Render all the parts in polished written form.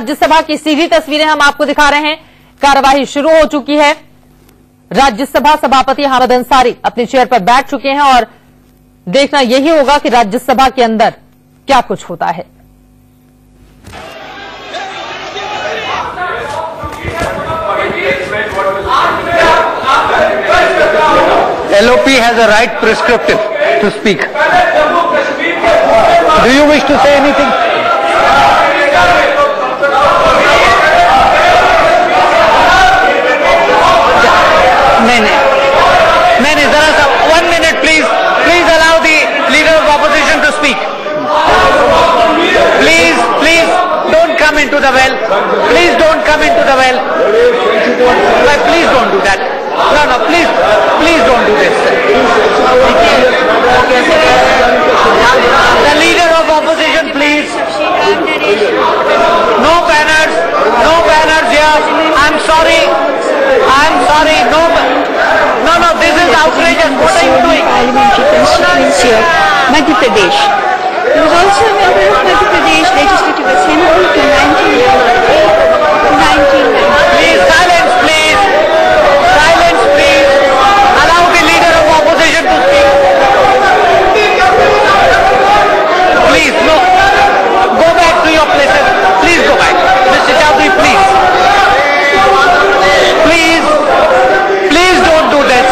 राज्यसभा की सीधी तस्वीरें हम आपको दिखा रहे हैं। कार्यवाही शुरू हो चुकी है। राज्यसभा सभापति हामिद अंसारी अपनी चेयर पर बैठ चुके हैं और देखना यही होगा कि राज्यसभा के अंदर क्या कुछ होता है। LOP has a right prescriptive to speak. Do you wish to say anything? नहीं, जरा सा 1 minute please allow the leader of opposition to speak. Please don't come into the well. Please don't come into the well. Please don't do that. No, please don't do this. The leader of opposition, please. No banners here. I'm sorry. No, this is outrageous. What are you doing? Parliamentary constituency of Madhya Pradesh. He was also a member of Madhya Pradesh Legislative Assembly from 1998 to 1990. Please, silence, please. Allow the leader of opposition to speak. Please, no. Go back to your places. Please go back. Mr. Chaudhary, please. Please don't do this.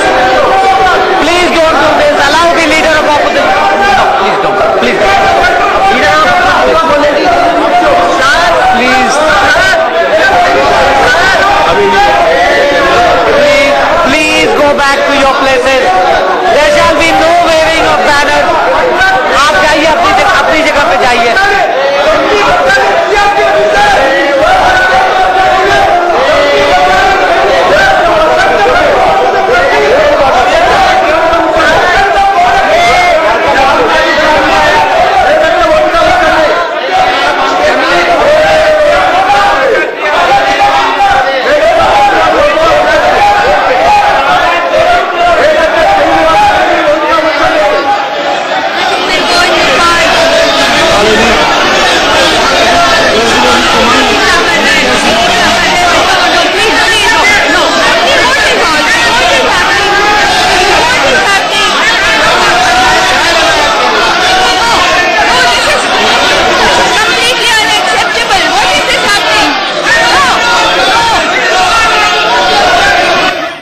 Allow the leader of opposition. No, please don't. Please. Please go back to your places. There shall be no waving of banners. आप जाइए अपनी जगह पे जाइए.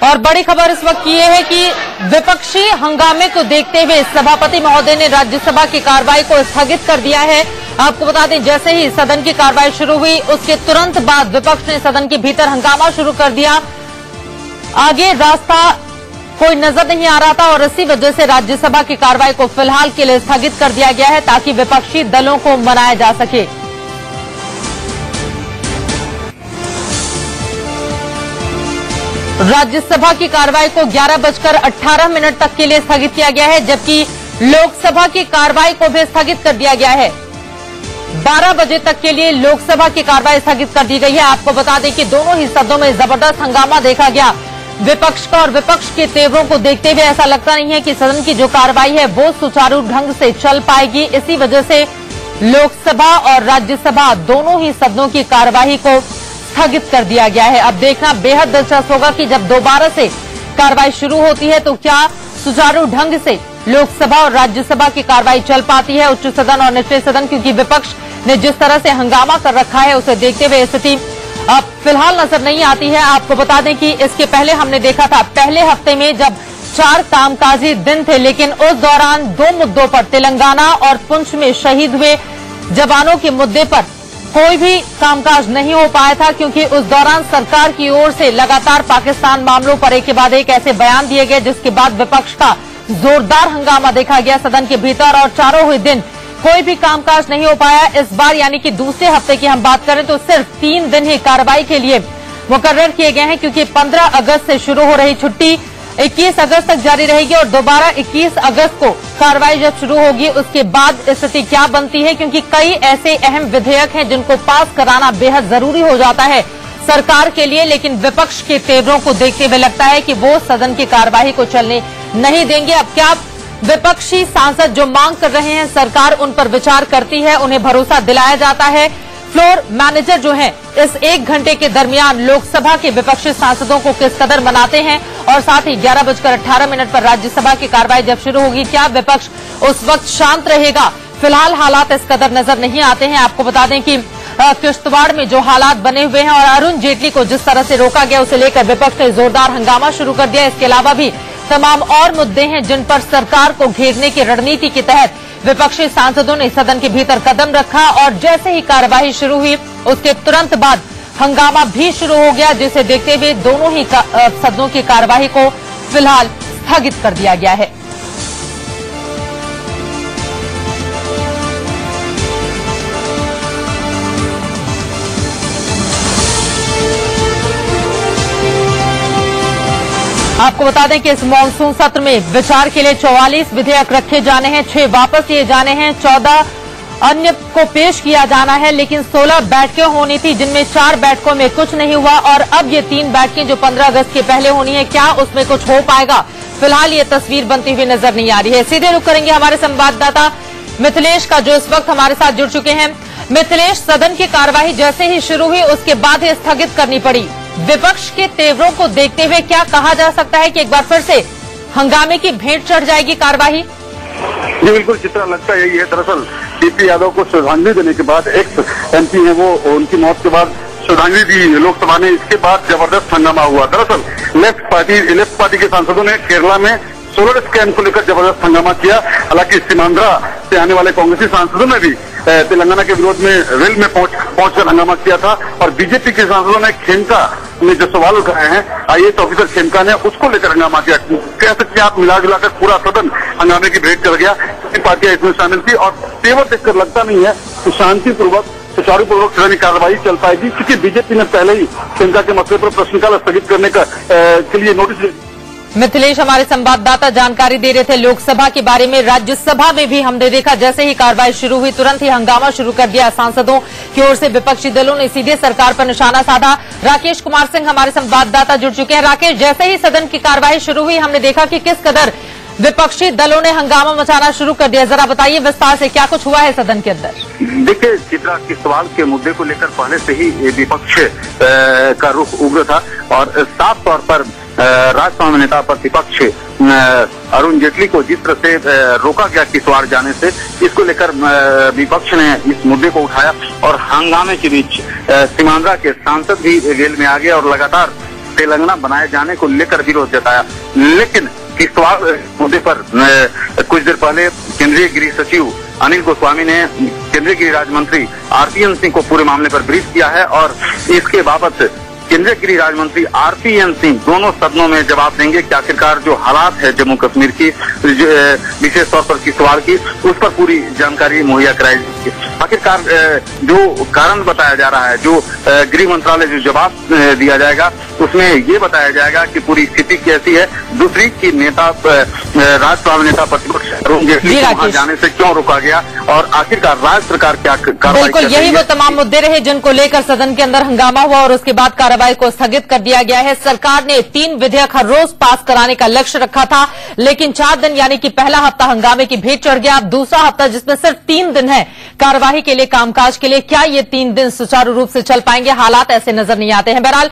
और बड़ी खबर इस वक्त ये है कि विपक्षी हंगामे को देखते हुए सभापति महोदय ने राज्यसभा की कार्रवाई को स्थगित कर दिया है। आपको बता दें, जैसे ही सदन की कार्रवाई शुरू हुई उसके तुरंत बाद विपक्ष ने सदन के भीतर हंगामा शुरू कर दिया। आगे रास्ता कोई नजर नहीं आ रहा था और इसी वजह से राज्यसभा की कार्रवाई को फिलहाल के लिए स्थगित कर दिया गया है ताकि विपक्षी दलों को मनाया जा सके। राज्यसभा की कार्रवाई को 11:18 तक के लिए स्थगित किया गया है, जबकि लोकसभा की कार्रवाई को भी स्थगित कर दिया गया है। 12 बजे तक के लिए लोकसभा की कार्रवाई स्थगित कर दी गई है। आपको बता दें कि दोनों ही सदनों में जबरदस्त हंगामा देखा गया विपक्ष का, और विपक्ष के तेवरों को देखते हुए ऐसा लगता नहीं है कि सदन की जो कार्रवाई है वो सुचारू ढंग से चल पाएगी। इसी वजह से लोकसभा और राज्यसभा दोनों ही सदनों की कार्यवाही को स्थगित कर दिया गया है। अब देखना बेहद दिलचस्प होगा कि जब दोबारा से कार्रवाई शुरू होती है तो क्या सुचारू ढंग से लोकसभा और राज्यसभा की कार्रवाई चल पाती है, उच्च सदन और निचले सदन, क्योंकि विपक्ष ने जिस तरह से हंगामा कर रखा है उसे देखते हुए स्थिति अब फिलहाल नजर नहीं आती है। आपको बता दें कि इसके पहले हमने देखा था पहले हफ्ते में जब 4 कामकाजी दिन थे, लेकिन उस दौरान 2 मुद्दों पर, तेलंगाना और पुंछ में शहीद हुए जवानों के मुद्दे पर कोई भी कामकाज नहीं हो पाया था, क्योंकि उस दौरान सरकार की ओर से लगातार पाकिस्तान मामलों पर एक के बाद एक ऐसे बयान दिए गए जिसके बाद विपक्ष का जोरदार हंगामा देखा गया सदन के भीतर और चारों ही दिन कोई भी कामकाज नहीं हो पाया। इस बार यानी कि दूसरे हफ्ते की हम बात करें तो सिर्फ 3 दिन ही कार्रवाई के लिए मुकर्रर किए गए हैं, क्योंकि 15 अगस्त से शुरू हो रही छुट्टी 21 अगस्त तक जारी रहेगी और दोबारा 21 अगस्त को कार्रवाई जब शुरू होगी उसके बाद स्थिति क्या बनती है, क्योंकि कई ऐसे अहम विधेयक हैं जिनको पास कराना बेहद जरूरी हो जाता है सरकार के लिए, लेकिन विपक्ष के तेवरों को देखते हुए लगता है कि वो सदन की कार्यवाही को चलने नहीं देंगे। अब क्या विपक्षी सांसद जो मांग कर रहे हैं सरकार उन पर विचार करती है, उन्हें भरोसा दिलाया जाता है, फ्लोर मैनेजर जो हैं इस 1 घंटे के दरमियान लोकसभा के विपक्षी सांसदों को किस कदर मनाते हैं और साथ ही 11:18 पर राज्यसभा की कार्रवाई जब शुरू होगी क्या विपक्ष उस वक्त शांत रहेगा। फिलहाल हालात इस कदर नजर नहीं आते हैं। आपको बता दें कि किश्तवाड़ में जो हालात बने हुए हैं और अरुण जेटली को जिस तरह से रोका गया उसे लेकर विपक्ष ने जोरदार हंगामा शुरू कर दिया। इसके अलावा भी तमाम और मुद्दे हैं जिन पर सरकार को घेरने की रणनीति के तहत विपक्षी सांसदों ने सदन के भीतर कदम रखा और जैसे ही कार्यवाही शुरू हुई उसके तुरंत बाद हंगामा भी शुरू हो गया, जिसे देखते हुए दोनों ही सदनों की कार्यवाही को फिलहाल स्थगित कर दिया गया है। आपको बता दें कि इस मानसून सत्र में विचार के लिए 44 विधेयक रखे जाने हैं, 6 वापस लिए जाने हैं, 14 अन्य को पेश किया जाना है, लेकिन 16 बैठकें होनी थी जिनमें 4 बैठकों में कुछ नहीं हुआ और अब ये 3 बैठकें जो 15 अगस्त के पहले होनी है, क्या उसमें कुछ हो पाएगा? फिलहाल ये तस्वीर बनती हुई नजर नहीं आ रही है। सीधे रुख करेंगे हमारे संवाददाता मिथिलेश का, जो इस वक्त हमारे साथ जुड़ चुके हैं। मिथिलेश, सदन की कार्यवाही जैसे ही शुरू हुई उसके बाद ही स्थगित करनी पड़ी। विपक्ष के तेवरों को देखते हुए क्या कहा जा सकता है कि एक बार फिर से हंगामे की भेंट चढ़ जाएगी कार्यवाही? जी बिल्कुल चित्रा, लगता यही है। दरअसल डीपी यादव को श्रद्धांजलि देने के बाद एक्स एमपी है वो, उनकी मौत के बाद श्रद्धांजलि दी लोकसभा ने। इसके बाद जबरदस्त हंगामा हुआ। दरअसल लेफ्ट पार्टी के सांसदों ने केरला में सोलर स्कैम को लेकर जबरदस्त हंगामा किया। हालांकि सीमांध्रा से आने वाले कांग्रेसी सांसदों ने भी तेलंगाना के विरोध में रेल में पहुंचकर हंगामा किया था और बीजेपी के सांसदों ने खेमका में जो सवाल उठाए हैं आईएएस ऑफिसर खेमका ने, उसको लेकर हंगामा किया। कह सकते हैं आप मिला जुलाकर पूरा सदन हंगामे की भेंट चढ़ गया। सभी पार्टियां इसमें शामिल थी और तेवर देखकर लगता नहीं है कि शांतिपूर्वक सुचारूपूर्वक सदन की कार्रवाई चल पाएगी, क्योंकि बीजेपी ने पहले ही खेमका के मसले पर प्रश्नकाल स्थगित करने के लिए नोटिस। मिथिलेश हमारे संवाददाता जानकारी दे रहे थे लोकसभा के बारे में। राज्यसभा में भी हमने देखा जैसे ही कार्रवाई शुरू हुई तुरंत ही हंगामा शुरू कर दिया सांसदों की ओर से। विपक्षी दलों ने सीधे सरकार पर निशाना साधा। राकेश कुमार सिंह हमारे संवाददाता जुड़ चुके हैं। राकेश, जैसे ही सदन की कार्रवाई शुरू हुई हमने देखा कि किस कदर विपक्षी दलों ने हंगामा मचाना शुरू कर दिया। जरा बताइए विस्तार से क्या कुछ हुआ है सदन के अंदर? देखिए चित्रा, किश्तवाड़ के मुद्दे को लेकर पहले से ही विपक्ष का रुख उग्र था और साफ तौर पर राजसभा में नेता प्रतिपक्ष अरुण जेटली को जिस तरह से रोका गया किश्तवाड़ जाने से, इसको लेकर विपक्ष ने इस मुद्दे को उठाया और हंगामे के बीच सीमांध्रा के सांसद भी जेल में आ गए और लगातार तेलंगाना बनाए जाने को लेकर विरोध जताया। लेकिन किश्तवाड़ मुद्दे पर कुछ देर पहले केंद्रीय गृह सचिव अनिल गोस्वामी ने केंद्रीय गृह राज्य मंत्री आरपीएन सिंह को पूरे मामले पर ब्रीफ किया है और इसके बाबत केंद्रीय गृह राज्य मंत्री आरपीएन सिंह दोनों सदनों में जवाब देंगे कि आखिरकार जो हालात है जम्मू कश्मीर की, विशेष तौर पर किश्तवाड़ की, उस पर पूरी जानकारी मुहैया कराई जाएगी। आखिरकार जो कारण बताया जा रहा है, जो गृह मंत्रालय जो जवाब दिया जाएगा उसमें ये बताया जाएगा कि पूरी स्थिति कैसी है। दूसरी की नेता राज्यसभा में नेता प्रतिपक्ष अरुण जेटली को वहां जाने से क्यों रोका गया और आखिरकार राज्य सरकार क्या कार्रवाई। बिल्कुल यही वो तमाम मुद्दे रहे जिनको लेकर सदन के अंदर हंगामा हुआ और उसके बाद कार्रवाई को स्थगित कर दिया गया है। सरकार ने 3 विधेयक हर रोज पास कराने का लक्ष्य रखा था, लेकिन 4 दिन यानी कि पहला हफ्ता हंगामे की भेंट चढ़ गया। अब दूसरा हफ्ता जिसमें सिर्फ 3 दिन है कार्यवाही के लिए, कामकाज के लिए, क्या ये 3 दिन सुचारू रूप से चल पाएंगे? हालात ऐसे नजर नहीं आते हैं। बहरहाल